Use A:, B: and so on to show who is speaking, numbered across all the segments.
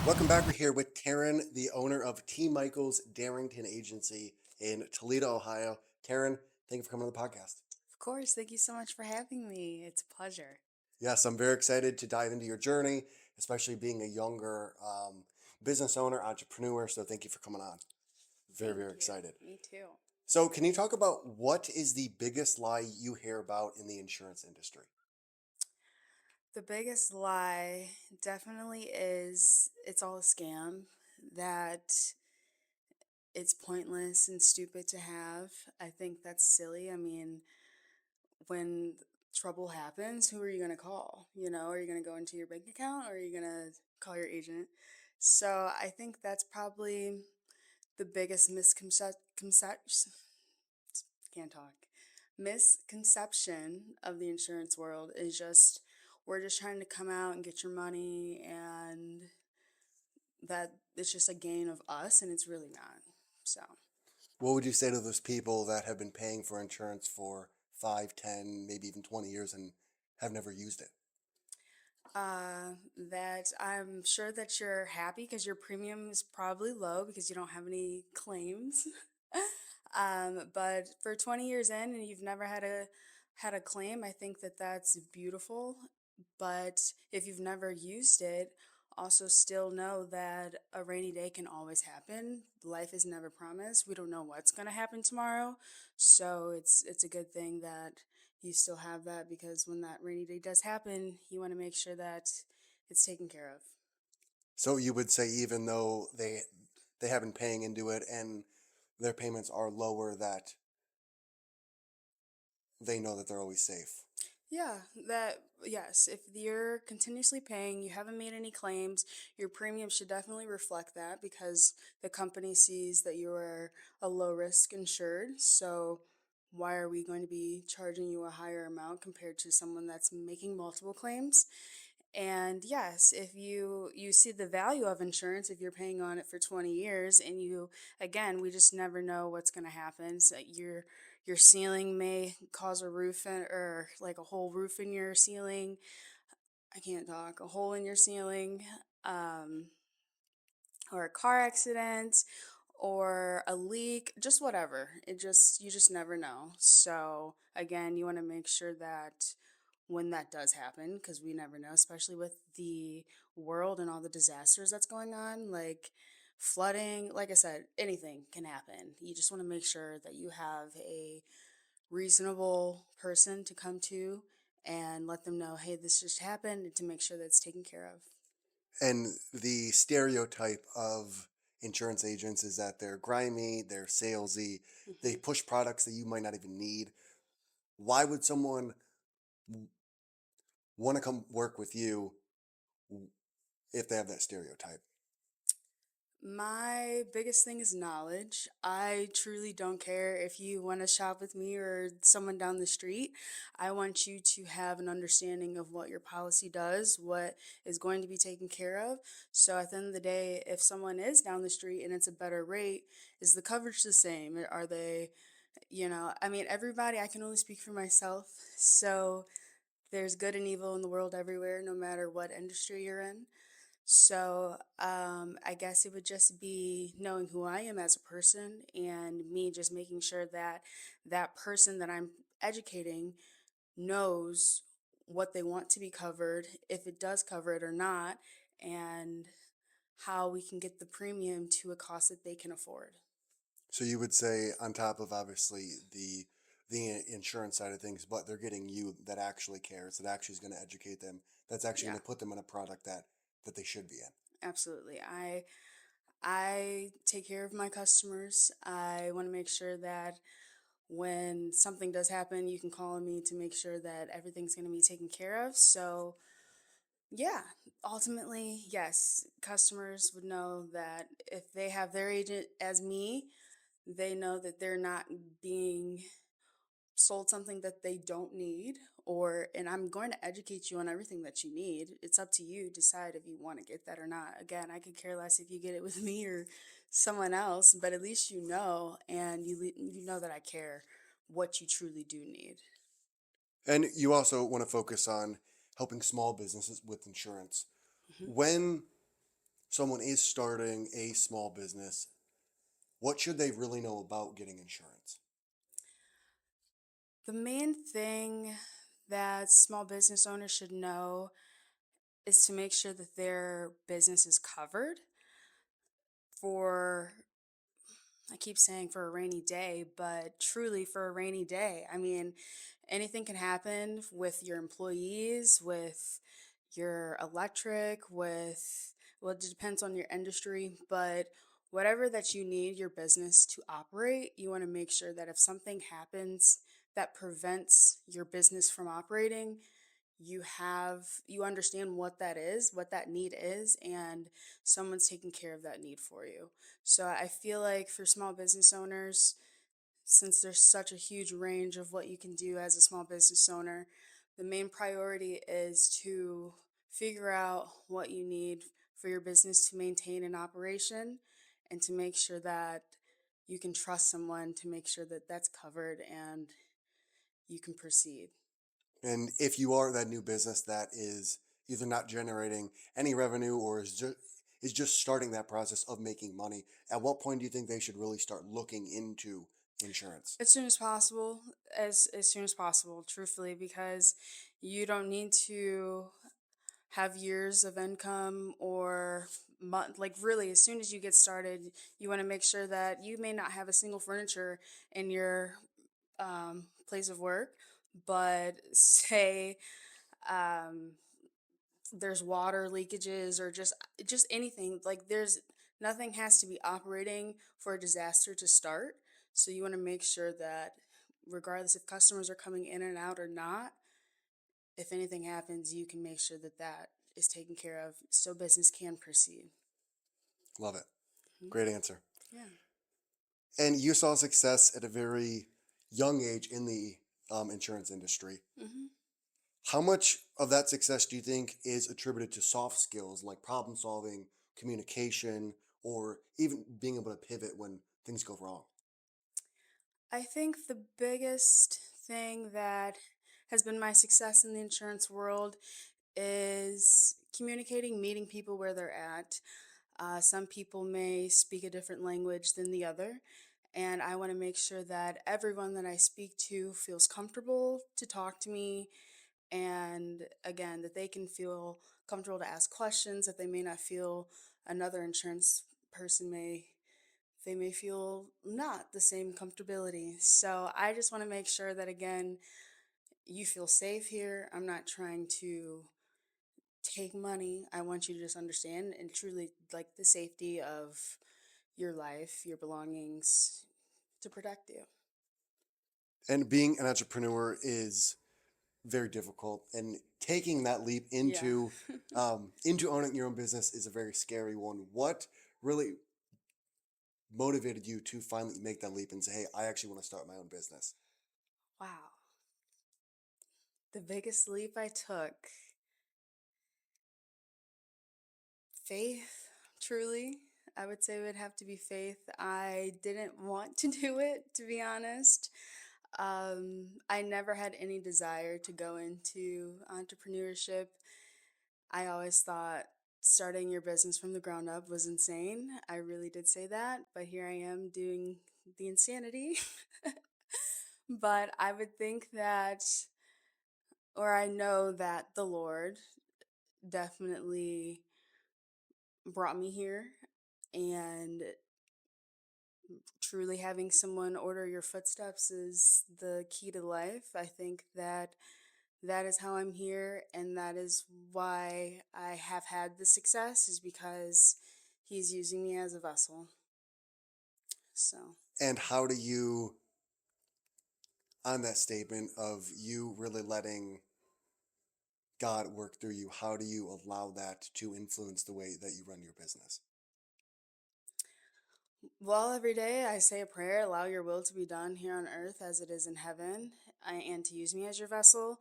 A: Welcome back. We're here with Taryn, the owner of T-Mychals Darrington Agency in Toledo, Ohio. Taryn, thank you for coming on the podcast.
B: Of course. Thank you so much for having me. It's a pleasure.
A: Yes, I'm very excited to dive into your journey, especially being a younger business owner, entrepreneur. So thank you for coming on. Very,
B: Thank
A: very
B: you.
A: excited.
B: Me too.
A: So, can you talk about what is the biggest lie you hear about in the insurance industry?
B: The biggest lie definitely is it's all a scam, that it's pointless and stupid to have. I think that's silly. I mean, when trouble happens, who are you going to call? Are you going to go into your bank account or are you going to call your agent? So I think that's probably the biggest can't talk. Misconception of the insurance world is just we're just trying to come out and get your money and that it's just a gain of us and it's really not. So,
A: What would you say to those people that have been paying for insurance for 5, 10, maybe even 20 years and have never used it?
B: that I'm sure that you're happy because your premium is probably low because you don't have any claims. But for 20 years in and you've never had a claim, I think that that's beautiful. But if you've never used it, also still know that a rainy day can always happen. Life is never promised. We don't know what's going to happen tomorrow. So it's a good thing that you still have that because when that rainy day does happen, you want to make sure that it's taken care of.
A: So you would say even though they have been paying into it and their payments are lower, that they know that they're always safe.
B: Yeah, yes, if you're continuously paying, you haven't made any claims, your premium should definitely reflect that because the company sees that you are a low risk insured. So why are we going to be charging you a higher amount compared to someone that's making multiple claims? And yes, if you see the value of insurance, if you're paying on it for 20 years and you again, we just never know what's going to happen. So your ceiling may cause a or like a whole roof in your ceiling. I can't talk. A hole in your ceiling. Um or a car accident or a leak, just whatever. You just never know. So, again, you want to make sure that when that does happen, because we never know, especially with the world and all the disasters that's going on, like flooding, like I said, anything can happen. You just want to make sure that you have a reasonable person to come to and let them know, hey, this just happened, and to make sure that it's taken care of.
A: And the stereotype of insurance agents is that they're grimy, they're salesy, they
B: Mhm.
A: push products that you might not even need. Why would someone want to come work with you if they have that stereotype?
B: My biggest thing is knowledge. I truly don't care if you want to shop with me or someone down the street. I want you to have an understanding of what your policy does, what is going to be taken care of. So at the end of the day, if someone is down the street and it's a better rate, is the coverage the same? Are they, I mean, everybody, I can only speak for myself. So there's good and evil in the world everywhere, no matter what industry you're in. So, I guess it would just be knowing who I am as a person and me just making sure that that person that I'm educating knows what they want to be covered, if it does cover it or not, and how we can get the premium to a cost that they can afford.
A: So you would say on top of obviously the insurance side of things, but they're getting you that actually cares, that actually is going to educate them, that's actually
B: Yeah,
A: going to put them in a product that they should be in.
B: absolutely. I take care of my customers. I want to make sure that when something does happen, you can call on me to make sure that everything's going to be taken care of. So, yeah, ultimately, yes, customers would know that if they have their agent as me, they know that they're not being sold something that they don't need and I'm going to educate you on everything that you need. It's up to you decide if you want to get that or not. Again, I could care less if you get it with me or someone else, but at least you know and you know that I care what you truly do need.
A: And you also want to focus on helping small businesses with insurance.
B: Mhm.
A: When someone is starting a small business, what should they really know about getting insurance?
B: The main thing that small business owners should know is to make sure that their business is covered for, I keep saying for a rainy day, but truly for a rainy day. I mean, anything can happen with your employees, with your electric, with, well, it depends on your industry, but whatever that you need your business to operate, you want to make sure that if something happens that prevents your business from operating, you understand what that is, what that need is, and someone's taking care of that need for you. So I feel like for small business owners, since there's such a huge range of what you can do as a small business owner, the main priority is to figure out what you need for your business to maintain an operation and to make sure that you can trust someone to make sure that that's covered and you can proceed.
A: And if you are that new business that is either not generating any revenue or is just starting that process of making money, at what point do you think they should really start looking into insurance?
B: As soon as possible, as soon as possible, truthfully, because you don't need to have years of income or month, like really as soon as you get started, you want to make sure that you may not have a single furniture in your place of work, but say um, there's water leakages or just anything, like there's nothing has to be operating for a disaster to start. So you want to make sure that regardless if customers are coming in and out or not, if anything happens, you can make sure that that is taken care of so business can proceed.
A: Love it.
B: Mhm.
A: Great answer.
B: Yeah.
A: And you saw success at a very young age in the insurance industry.
B: Hmm.
A: How much of that success do you think is attributed to soft skills like problem solving, communication, or even being able to pivot when things go wrong?
B: I think the biggest thing that has been my success in the insurance world is communicating, meeting people where they're at. Some people may speak a different language than the other, and I want to make sure that everyone that I speak to feels comfortable to talk to me, and again, that they can feel comfortable to ask questions that they may not feel another insurance person may. They may feel not the same comfortability. So I just want to make sure that, again, you feel safe here. I'm not trying to take money. I want you to just understand and truly like the safety of your life, your belongings to protect you.
A: And being an entrepreneur is very difficult, and taking that leap
B: Yeah.
A: into owning your own business is a very scary one. What really motivated you to finally make that leap and say, "Hey, I actually want to start my own business"?
B: Wow. The biggest leap I took, faith, truly. I would say it would have to be faith. I didn't want to do it, to be honest. I never had any desire to go into entrepreneurship. I always thought starting your business from the ground up was insane. I really did say that, but here I am doing the insanity. But I would think that, or I know that the Lord definitely brought me here, and truly having someone order your footsteps is the key to life. I think that that is how I'm here, and that is why I have had the success, is because he's using me as a vessel. So,
A: And how do you, on that statement of you really letting God work through you, how do you allow that to influence the way that you run your business?
B: well, every day I say a prayer, allow your will to be done here on earth as it is in heaven, and to use me as your vessel.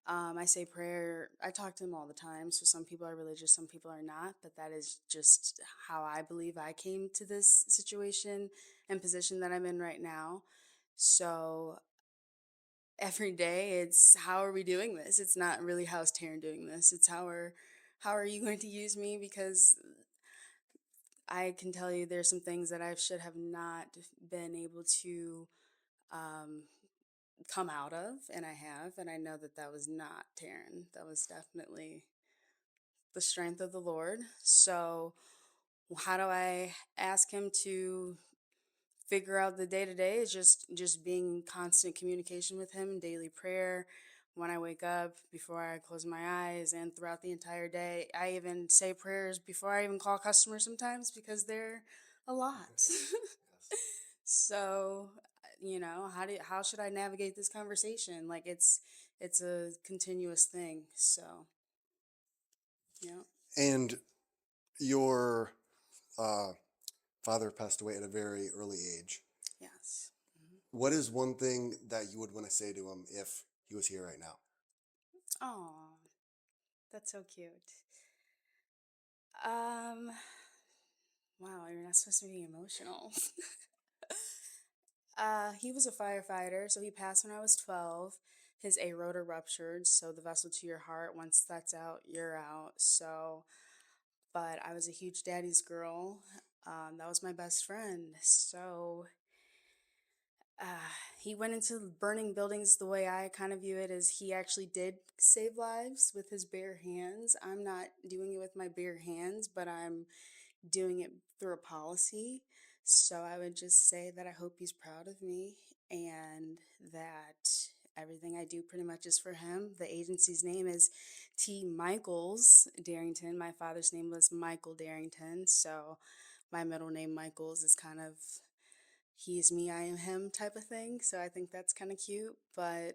B: I say prayer, I talk to him all the time. So some people are religious, some people are not, but that is just how I believe I came to this situation and position that I'm in right now. So every day it's how are we doing this? It's not really how's Taryn doing this. It's how are you going to use me, because I can tell you there's some things that I should have not been able to um, come out of, and I have, and I know that that was not Taryn. That was definitely the strength of the Lord. So, how do I ask Him to figure out the day to day? Is just being in constant communication with Him, daily prayer. When I wake up, before I close my eyes, and throughout the entire day, I even say prayers before I even call customers sometimes because they're a lot.
A: Yes.
B: So, how should I navigate this conversation? Like it's a continuous thing. So, yeah.
A: And your uh, father passed away at a very early age.
B: Yes. Mhm.
A: What is one thing that you would want to say to him if he was here right now?
B: Oh, that's so cute. Um, wow, you're not supposed to be emotional. He was a firefighter, so he passed when I was 12. His aorta ruptured, so the vessel to your heart, once that's out, you're out. So, but I was a huge daddy's girl. That was my best friend. So, he went into burning buildings the way I kind of view it as he actually did save lives with his bare hands. I'm not doing it with my bare hands, but I'm doing it through a policy. So I would just say that I hope he's proud of me and that everything I do pretty much is for him. The agency's name is T-Mychals Darrington. My father's name was Michael Darrington. So my middle name, Michaels, is kind of he is me, I am him type of thing. So I think that's kind of cute. But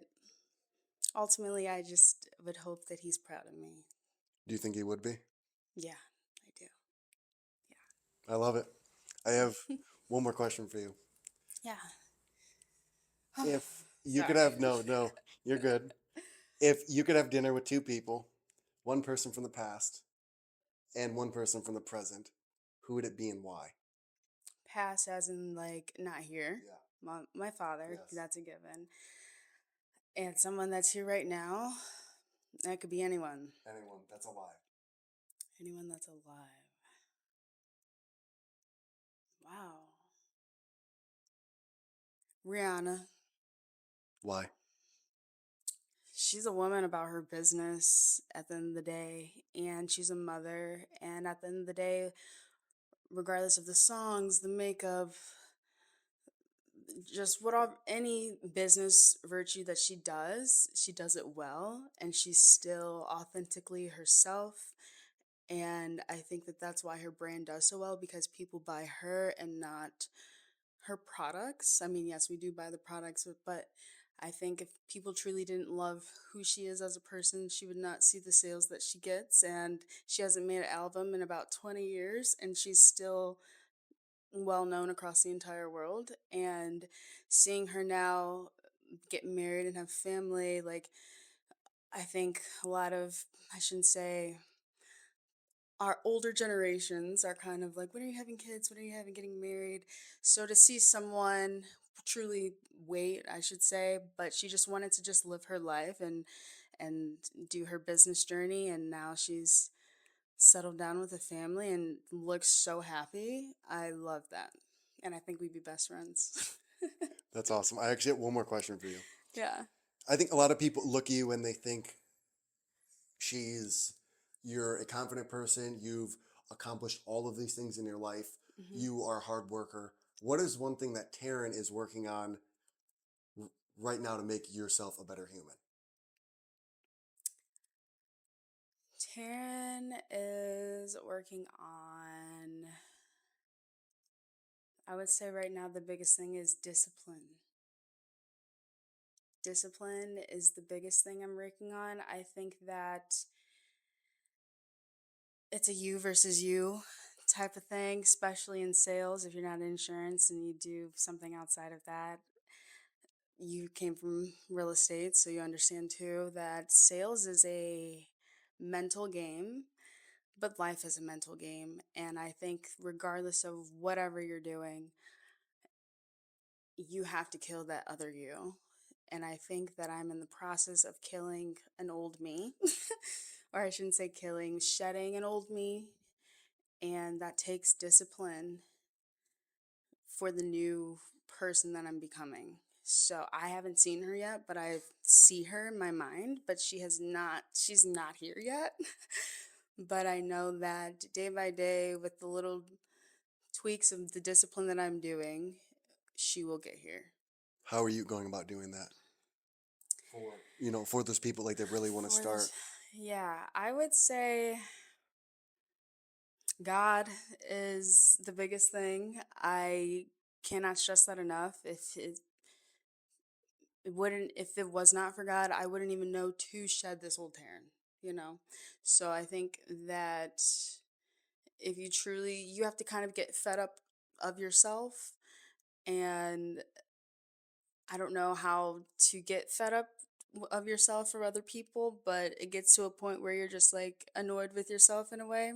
B: ultimately, I just would hope that he's proud of me.
A: Do you think he would be?
B: Yeah, I do.
A: I love it. I have one more question for you.
B: Yeah.
A: If you could
B: Sorry.
A: have, no, no, you're good. If you could have dinner with two people, one person from the past and one person from the present, who would it be and why?
B: Past as in like not here.
A: Yeah.
B: My father,
A: Yes.
B: that's a given. And someone that's here right now, that could be anyone.
A: Anyone that's alive.
B: Anyone that's alive. Wow. Rihanna.
A: Why?
B: She's a woman about her business at the end of the day, and she's a mother. And at the end of the day, regardless of the songs, the makeup, just what all any business virtue that she does it well, and she's still authentically herself. And I think that that's why her brand does so well because people buy her and not her products. I mean, yes, we do buy the products, but I think if people truly didn't love who she is as a person, she would not see the sales that she gets. And she hasn't made an album in about 20 years, and she's still well known across the entire world. And seeing her now get married and have family, like, I think a lot of, I shouldn't say, our older generations are kind of like, when are you having kids? When are you having getting married? So to see someone truly wait, I should say, but she just wanted to just live her life and do her business journey, and now she's settled down with a family and looks so happy. I love that. And I think we'd be best friends.
A: That's awesome. I actually have one more question for you.
B: Yeah.
A: I think a lot of people look at you and they think she's you're a confident person, you've accomplished all of these things in your life,
B: Hmm.
A: you are a hard worker. What is one thing that Taryn is working on r- right now to make yourself a better human?
B: Taryn is working on, I would say right now, the biggest thing is discipline. Discipline is the biggest thing I'm working on. I think that it's a you versus you type of thing, especially in sales. If you're not in insurance and you do something outside of that, you came from real estate, so you understand too that sales is a mental game, but life is a mental game. And I think, regardless of whatever you're doing, you have to kill that other you. And I think that I'm in the process of killing an old me, or I shouldn't say killing, shedding an old me and that takes discipline for the new person that I'm becoming. So I haven't seen her yet, but I see her in my mind, but she's not here yet. But I know that day by day, with the little tweaks of the discipline that I'm doing, she will get here.
A: How are you going about doing that for those people like that really want to
B: For
A: start?
B: this, yeah, I would say God is the biggest thing. I cannot stress that enough. If it was not for God, I wouldn't even know to shed this old Taryn, you know? So I think that if you truly, you have to kind of get fed up of yourself. And I don't know how to get fed up of yourself or other people, but it gets to a point where you're just like annoyed with yourself in a way.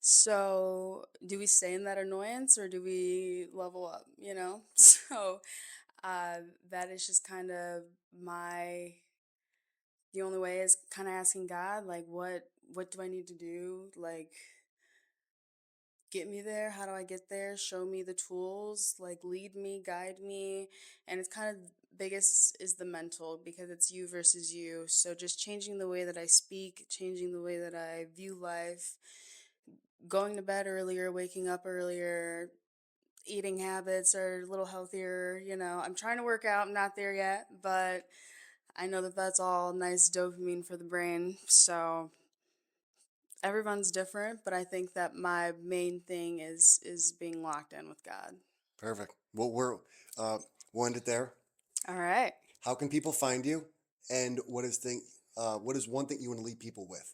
B: So, do we stay in that annoyance or do we level up, you know? So, uh, that is just kind of my the only way is kind of asking God, like, what do I need to do? Like, get me there. How do I get there? Show me the tools, like, lead me, guide me. And it's kind of biggest is the mental, because it's you versus you. So just changing the way that I speak, changing the way that I view life, going to bed earlier, waking up earlier, eating habits are a little healthier. I'm trying to work out. I'm not there yet, but I know that that's all nice dopamine for the brain. So everyone's different, but I think that my main thing is being locked in with God.
A: Perfect. Well, we'll end it there.
B: All right.
A: How can people find you? And what is one thing you want to leave people with?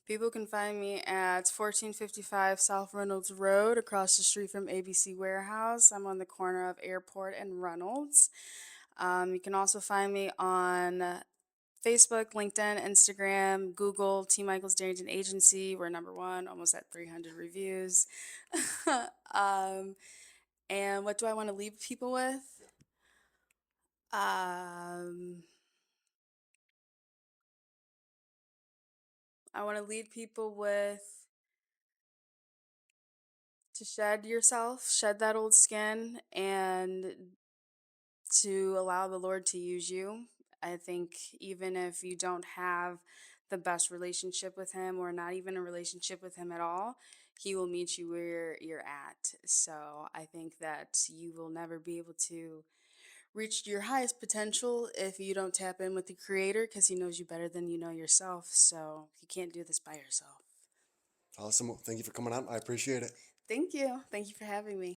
B: People can find me at 1455 South Reynolds Road, across the street from ABC Warehouse. I'm on the corner of Airport and Reynolds. You can also find me on Facebook, LinkedIn, Instagram, Google, T-Mychals Darrington Agency. We're number one, almost at 300 reviews. um, and what do I want to leave people with? Um, I want to lead people with to shed yourself, shed that old skin, and to allow the Lord to use you. I think even if you don't have the best relationship with Him, or not even a relationship with Him at all, He will meet you where you're at. So I think that you will never be able to reach your highest potential if you don't tap in with the Creator, because He knows you better than you know yourself. So you can't do this by yourself.
A: Awesome. Well, thank you for coming on. I appreciate it.
B: Thank you. Thank you for having me.